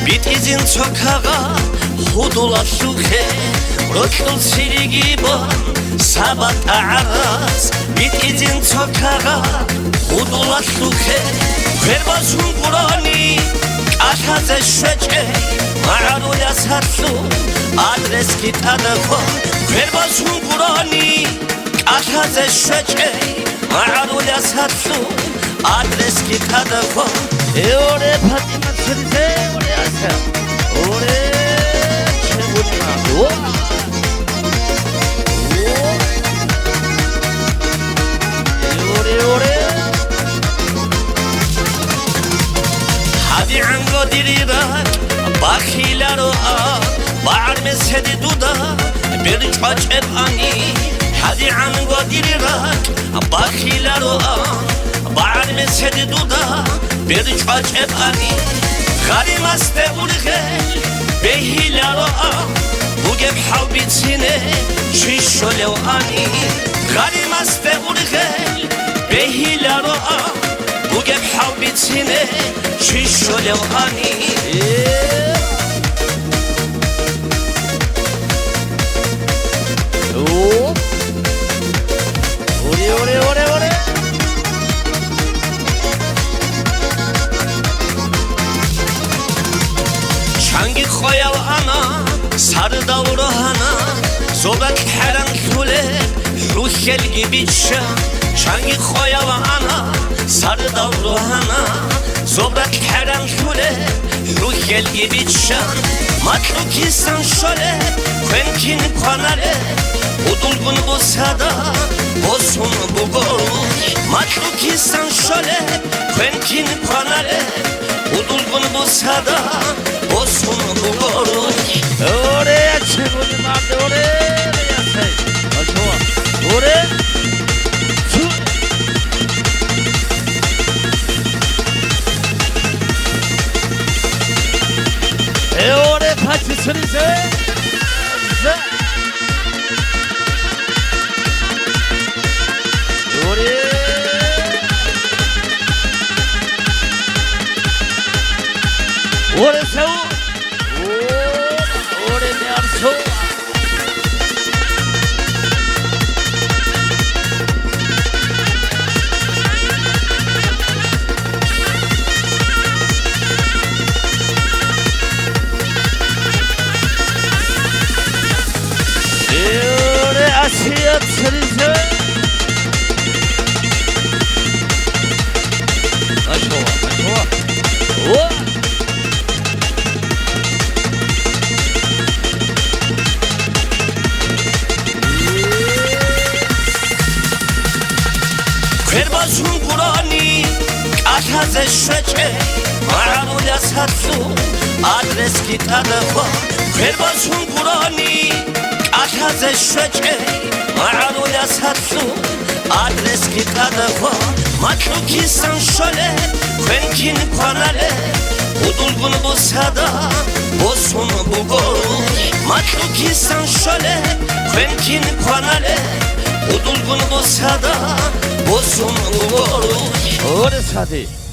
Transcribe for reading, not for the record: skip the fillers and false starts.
Bitizin sokağa hudula suke Rokul sirigibon sabat aras Bitizin sokağa hudula suke Kverbazun kurani Kaşaze şeçe Mağarulya sarsu Adres kitada ko Kverbazun kurani Kaşaze şeçe Mağarulya sarsu Adres kitada ko Ore Patimat surize ore asa Ore çevunma Ore Hadi ango dirirak Bakhilaro a Bağır mesedi duda Bir çaç ev ani Hadi ango dirirak Bakhilaro a Bağır mesedi duda Bir çaç ev ani Garimaste urgel Behilaro a Bu geb havbitsine Şişolev ani Garimaste urgel Behilaro a Bu geb havbitsine Şişolev ani Ore Çangi koyav ana Sarı davru hana Zobak heran sule Ruhel gibi çan Çangi koyav ana Sarı davru hana Zobak heran sule Ruhel gibi çan Matlukistan şöyle Kvenkin konare Udulgun bu sada Bozun bu goruş Matlukistan şöyle Kvenkin konare Udulgun bu sada Bozun bu goruş Oraya çevirin abi oraya say Oraya Oraya patisinize Oraya sev Oraya ne arzu Oraya asiyet sırıza Aşkova Kverbazun kurani Kaşaze şeçe Mağarulya sarsu Adres kitada ko Kverbazun kurani Kaşaze şeçe Mağarulya sarsu Adres kitada ko Matlukistan şöyle Kvenkin konare Udulgun bu sada Bozun bu goruş Matlukistan şöyle Kvenkin konare Udulgun bu sada Bozun bu goruş Orası hadi